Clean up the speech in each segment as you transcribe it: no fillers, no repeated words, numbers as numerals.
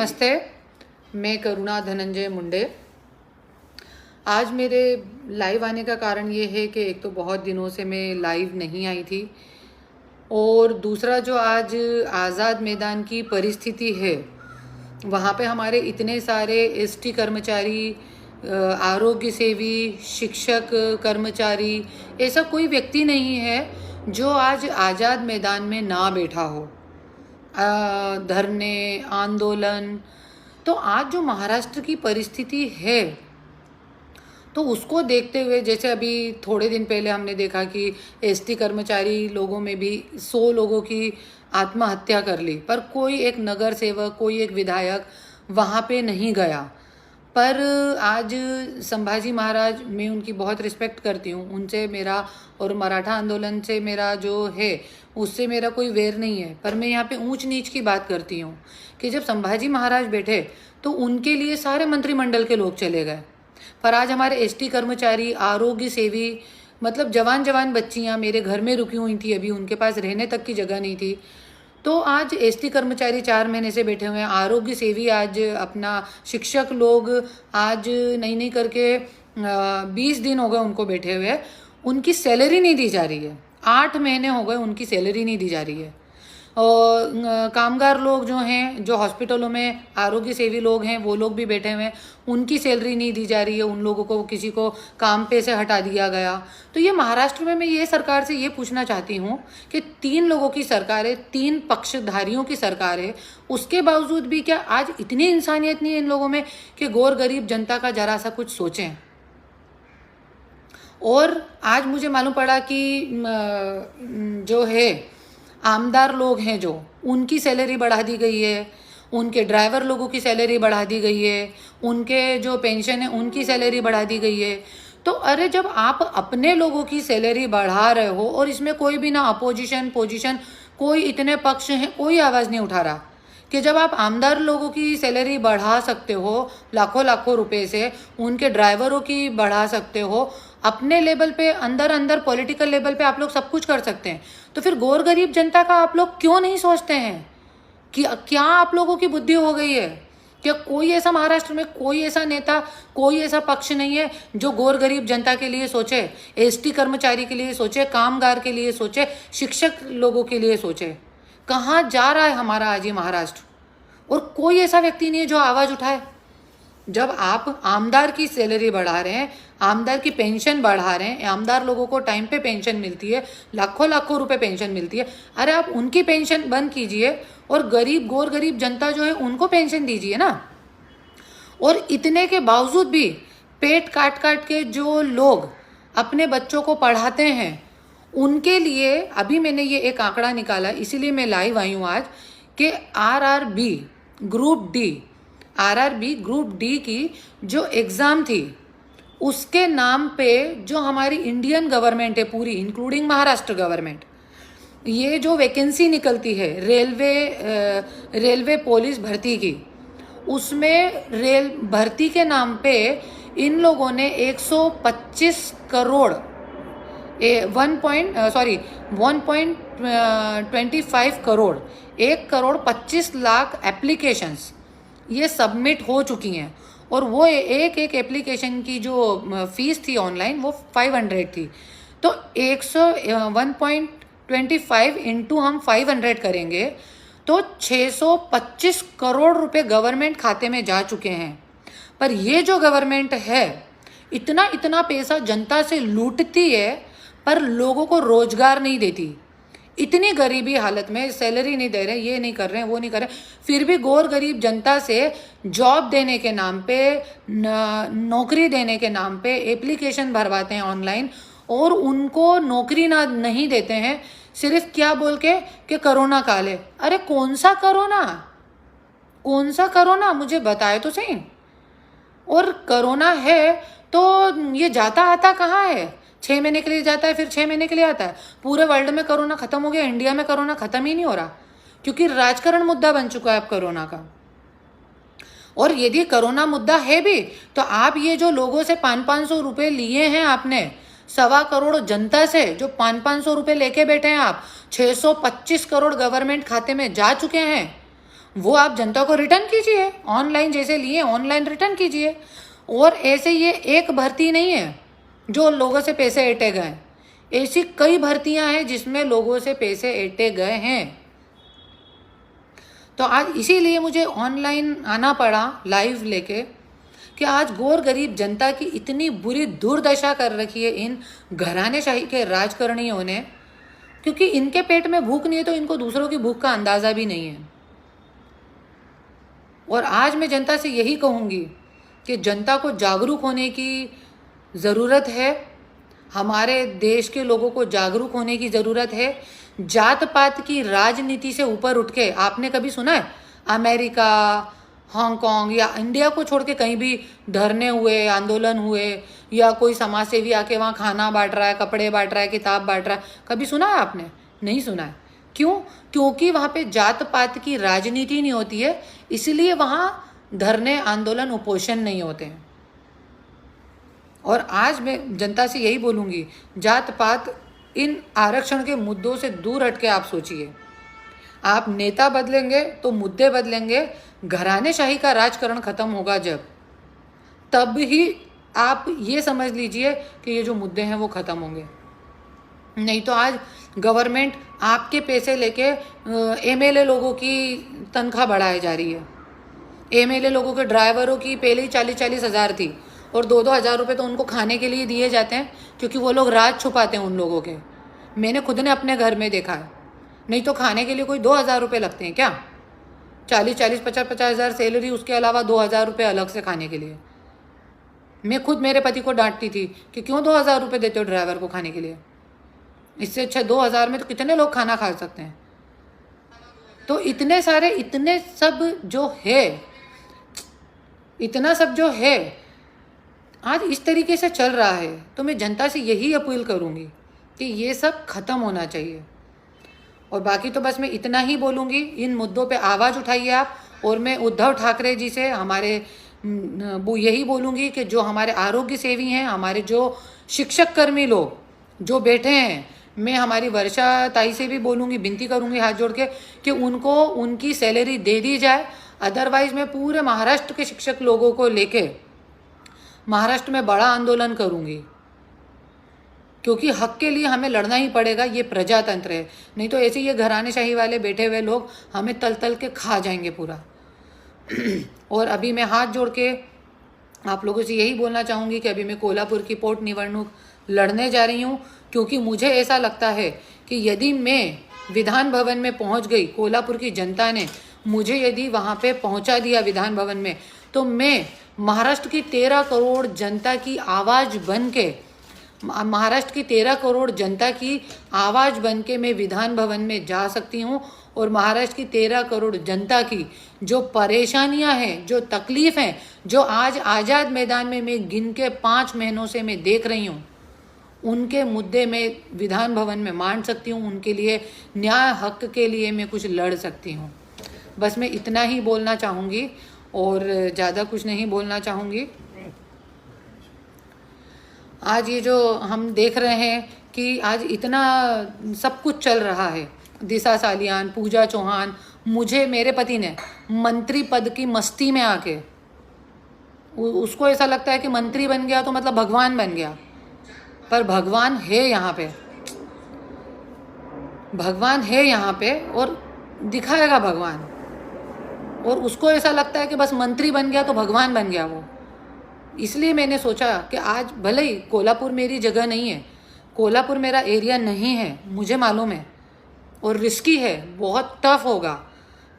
नमस्ते। मैं करुणा धनंजय मुंडे। आज मेरे लाइव आने का कारण ये है कि एक तो बहुत दिनों से मैं लाइव नहीं आई थी, और दूसरा जो आज आज़ाद मैदान की परिस्थिति है, वहाँ पे हमारे इतने सारे एसटी कर्मचारी, आरोग्य सेवी, शिक्षक कर्मचारी, ऐसा कोई व्यक्ति नहीं है जो आज आज़ाद मैदान में ना बैठा हो। धरने, आंदोलन। तो आज जो महाराष्ट्र की परिस्थिति है, तो उसको देखते हुए, जैसे अभी थोड़े दिन पहले हमने देखा कि एसटी कर्मचारी लोगों में भी 100 लोगों की आत्महत्या कर ली, पर कोई एक नगर सेवक, कोई एक विधायक वहाँ पे नहीं गया। पर आज संभाजी महाराज, मैं उनकी बहुत रिस्पेक्ट करती हूँ, उनसे मेरा और मराठा आंदोलन से मेरा जो है उससे मेरा कोई वैर नहीं है। पर मैं यहाँ पे ऊंच नीच की बात करती हूँ कि जब संभाजी महाराज बैठे तो उनके लिए सारे मंत्रिमंडल के लोग चले गए, पर आज हमारे एसटी कर्मचारी, आरोग्य सेवी, मतलब जवान जवान बच्चियाँ मेरे घर में रुकी हुई थी, अभी उनके पास रहने तक की जगह नहीं थी, तो आज एसटी कर्मचारी 4 महीने से बैठे हुए हैं। आरोग्य सेवी आज अपना, शिक्षक लोग आज नहीं करके 20 दिन हो गए उनको बैठे हुए, उनकी सैलरी नहीं दी जा रही है। 8 महीने हो गए उनकी सैलरी नहीं दी जा रही है। और कामगार लोग जो हैं, जो हॉस्पिटलों में आरोग्य सेवी लोग हैं, वो लोग भी बैठे हुए हैं, उनकी सैलरी नहीं दी जा रही है। उन लोगों को, किसी को काम पे से हटा दिया गया। तो ये महाराष्ट्र में मैं ये सरकार से ये पूछना चाहती हूँ कि 3 लोगों की सरकार है, 3 पक्षधारियों की सरकार है, उसके बावजूद भी क्या आज इतनी इंसानियत नहीं है इन लोगों में कि गौर गरीब जनता का जरा सा कुछ सोचें। और आज मुझे मालूम पड़ा कि जो है आमदार लोग हैं, जो उनकी सैलरी बढ़ा दी गई है, उनके ड्राइवर लोगों की सैलरी बढ़ा दी गई है, उनके जो पेंशन है उनकी सैलरी बढ़ा दी गई है। तो अरे, जब आप अपने लोगों की सैलरी बढ़ा रहे हो और इसमें कोई भी ना अपोजिशन पोजिशन, कोई इतने पक्ष हैं, कोई आवाज़ नहीं उठा रहा कि जब आप आमदार लोगों की सैलरी बढ़ा सकते हो लाखों लाखों रुपए से, उनके ड्राइवरों की बढ़ा सकते हो, अपने लेवल पे, अंदर अंदर पॉलिटिकल लेवल पे आप लोग सब कुछ कर सकते हैं, तो फिर गौर गरीब जनता का आप लोग क्यों नहीं सोचते हैं? कि क्या आप लोगों की बुद्धि हो गई है? क्या कोई ऐसा महाराष्ट्र में, कोई ऐसा नेता, कोई ऐसा पक्ष नहीं है जो गौर गरीब जनता के लिए सोचे, एसटी कर्मचारी के लिए सोचे, कामगार के लिए सोचे, शिक्षक लोगों के लिए सोचे? कहाँ जा रहा है हमारा आज ये महाराष्ट्र? और कोई ऐसा व्यक्ति नहीं है जो आवाज़ उठाए। जब आप आमदार की सैलरी बढ़ा रहे हैं, आमदार की पेंशन बढ़ा रहे हैं, आमदार लोगों को टाइम पे पेंशन मिलती है, लाखों लाखों रुपए पेंशन मिलती है, अरे आप उनकी पेंशन बंद कीजिए और गरीब, गौर गरीब जनता जो है उनको पेंशन दीजिए ना। और इतने के बावजूद भी पेट काट काट के जो लोग अपने बच्चों को पढ़ाते हैं, उनके लिए अभी मैंने ये एक आंकड़ा निकाला, इसीलिए मैं लाइव आई हूँ आज, कि आरआरबी ग्रुप डी की जो एग्ज़ाम थी, उसके नाम पे जो हमारी इंडियन गवर्नमेंट है पूरी, इंक्लूडिंग महाराष्ट्र गवर्नमेंट, ये जो वैकेंसी निकलती है रेलवे पुलिस भर्ती की, उसमें रेल भर्ती के नाम पे इन लोगों ने 125 करोड़ 1.25 करोड़ 1,25,00,000 एप्लीकेशंस ये सबमिट हो चुकी हैं। और वो एक एक एप्लीकेशन की जो फीस थी ऑनलाइन, वो 500 थी। तो 1.25 इंटू हम 500 करेंगे तो 625 करोड़ रुपए गवर्नमेंट खाते में जा चुके हैं। पर ये जो गवर्नमेंट है, इतना इतना पैसा जनता से लूटती है, पर लोगों को रोजगार नहीं देती। इतनी गरीबी हालत में, सैलरी नहीं दे रहे, ये नहीं कर रहे हैं, वो नहीं कर रहे, फिर भी गौर गरीब जनता से जॉब देने के नाम पे, नौकरी देने के नाम पे एप्लीकेशन भरवाते हैं ऑनलाइन, और उनको नौकरी नहीं देते हैं, सिर्फ क्या बोल के कि कोरोना काल है। अरे कौन सा कोरोना मुझे बताए तो सही। और कोरोना है तो ये जाता आता कहाँ है? 6 महीने के लिए जाता है, फिर 6 महीने के लिए आता है। पूरे वर्ल्ड में कोरोना खत्म हो गया, इंडिया में कोरोना खत्म ही नहीं हो रहा, क्योंकि राजकारण मुद्दा बन चुका है अब कोरोना का। और यदि कोरोना मुद्दा है भी, तो आप ये जो लोगों से 500-500 रुपए लिए हैं आपने, 1.25 करोड़ जनता से जो 500-500 रुपए लेके बैठे हैं आप, 625 करोड़ गवर्नमेंट खाते में जा चुके हैं, वो आप जनता को रिटर्न कीजिए, ऑनलाइन जैसे लिए ऑनलाइन रिटर्न कीजिए। और ऐसे ये एक भर्ती नहीं है जो लोगों से पैसे ऐंठे गए, ऐसी कई भर्तियां हैं जिसमें लोगों से पैसे ऐंठे गए हैं। तो आज इसीलिए मुझे ऑनलाइन आना पड़ा लाइव लेके कि आज गौर गरीब जनता की इतनी बुरी दुर्दशा कर रखी है इन घरानेशाही के राजकारणियों ने, क्योंकि इनके पेट में भूख नहीं है तो इनको दूसरों की भूख का अंदाज़ा भी नहीं है। और आज मैं जनता से यही कहूँगी कि जनता को जागरूक होने की ज़रूरत है, हमारे देश के लोगों को जागरूक होने की ज़रूरत है। जात पात की राजनीति से ऊपर उठ के, आपने कभी सुना है अमेरिका, हांगकांग या इंडिया को छोड़ के कहीं भी धरने हुए, आंदोलन हुए, या कोई समाज सेवी आके वहाँ खाना बांट रहा है, कपड़े बांट रहा है, किताब बांट रहा है? कभी सुना है आपने? नहीं सुना है। क्यों? क्योंकि वहाँ पे जात पात की राजनीति नहीं होती है, इसलिए वहाँ धरने, आंदोलन, उपोषण नहीं होते हैं। और आज मैं जनता से यही बोलूँगी, जात पात इन आरक्षण के मुद्दों से दूर हट के आप सोचिए। आप नेता बदलेंगे तो मुद्दे बदलेंगे, घरानेशाही का राजकारण खत्म होगा जब, तब ही आप ये समझ लीजिए कि ये जो मुद्दे हैं वो ख़त्म होंगे। नहीं तो आज गवर्नमेंट आपके पैसे लेके एमएलए लोगों की तनख्वाह बढ़ाई जा रही है। एमएलए लोगों के ड्राइवरों की पहले ही 40-40 हज़ार थी, और 2-2 हज़ार रुपये तो उनको खाने के लिए दिए जाते हैं, क्योंकि वो लोग राज छुपाते हैं उन लोगों के। मैंने खुद ने अपने घर में देखा है। नहीं तो खाने के लिए कोई 2,000 रुपये लगते हैं क्या? 40-40, 50-50 हज़ार सैलरी, उसके अलावा 2,000 रुपये अलग से खाने के लिए। मैं खुद मेरे पति को डांटती थी कि क्यों 2,000 रुपये देते हो ड्राइवर को खाने के लिए, इससे अच्छा 2,000 में तो कितने लोग खाना खा सकते हैं। तो इतने सारे, इतने सब जो है, इतना सब जो है आज इस तरीके से चल रहा है, तो मैं जनता से यही अपील करूँगी कि ये सब खत्म होना चाहिए। और बाकी तो बस मैं इतना ही बोलूँगी, इन मुद्दों पे आवाज़ उठाइए आप। और मैं उद्धव ठाकरे जी से हमारे वो यही बोलूँगी कि जो हमारे आरोग्य सेवी हैं, हमारे जो शिक्षक कर्मी लोग जो बैठे हैं, मैं हमारी वर्षा ताई से भी बोलूँगी, विनती करूँगी हाथ जोड़ के कि उनको उनकी सैलरी दे दी जाए। अदरवाइज़ मैं पूरे महाराष्ट्र के शिक्षक लोगों को लेके महाराष्ट्र में बड़ा आंदोलन करूँगी, क्योंकि हक के लिए हमें लड़ना ही पड़ेगा। ये प्रजातंत्र है, नहीं तो ऐसे ये घरानेशाही वाले बैठे हुए लोग हमें तल तल के खा जाएंगे पूरा। और अभी मैं हाथ जोड़ के आप लोगों से यही बोलना चाहूँगी कि अभी मैं कोल्हापुर की पोट निवडणूक लड़ने जा रही हूँ, क्योंकि मुझे ऐसा लगता है कि यदि मैं विधान भवन में पहुँच गई, कोल्हापुर की जनता ने मुझे यदि वहाँ पे पहुँचा दिया विधान भवन में, तो मैं महाराष्ट्र की 13 करोड़ जनता की आवाज़ बन के, महाराष्ट्र की 13 करोड़ जनता की आवाज़ बन के मैं विधान भवन में जा सकती हूँ। और महाराष्ट्र की 13 करोड़ जनता की जो परेशानियाँ हैं, जो तकलीफ़ हैं, जो आज आज़ाद मैदान में मैं गिन के 5 महीनों से मैं देख रही हूँ, उनके मुद्दे में विधान भवन में मान सकती हूँ। उनके लिए न्याय, हक के लिए मैं कुछ लड़ सकती हूँ। बस मैं इतना ही बोलना चाहूँगी और ज़्यादा कुछ नहीं बोलना चाहूँगी। आज ये जो हम देख रहे हैं कि आज इतना सब कुछ चल रहा है, दिशा सालियान, पूजा चौहान, मुझे मेरे पति ने मंत्री पद की मस्ती में आके, उसको ऐसा लगता है कि मंत्री बन गया तो मतलब भगवान बन गया। पर भगवान है यहाँ पे, भगवान है यहाँ पे और दिखाएगा भगवान। और उसको ऐसा लगता है कि बस मंत्री बन गया तो भगवान बन गया वो। इसलिए मैंने सोचा कि आज भले ही कोल्हापुर मेरी जगह नहीं है, कोल्हापुर मेरा एरिया नहीं है, मुझे मालूम है, और रिस्की है, बहुत टफ होगा,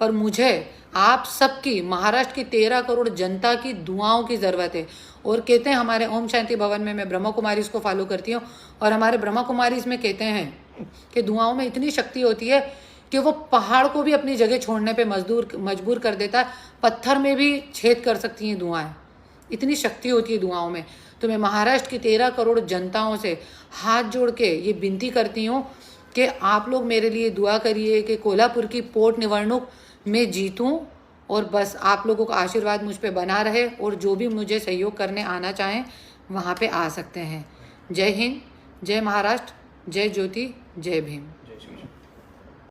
पर मुझे आप सबकी, महाराष्ट्र की 13 करोड़ जनता की दुआओं की ज़रूरत है। और कहते हैं हमारे ओम शांति भवन में, मैं ब्रह्मा कुमारीज़ को फॉलो करती हूँ, और हमारे ब्रह्मा कुमारीज़ में कहते हैं कि दुआओं में इतनी शक्ति होती है कि वो पहाड़ को भी अपनी जगह छोड़ने पे मजबूर कर देता है, पत्थर में भी छेद कर सकती हैं दुआएं, इतनी शक्ति होती है दुआओं में। तो मैं महाराष्ट्र की 13 करोड़ जनताओं से हाथ जोड़ के ये विनती करती हूँ कि आप लोग मेरे लिए दुआ करिए कि कोल्हापुर की पोट निवडणूक मैं जीतूँ, और बस आप लोगों का आशीर्वाद मुझ पे बना रहे, और जो भी मुझे सहयोग करने आना चाहें वहाँ पे आ सकते हैं। जय हिंद, जय महाराष्ट्र, जय ज्योति, जय भीम।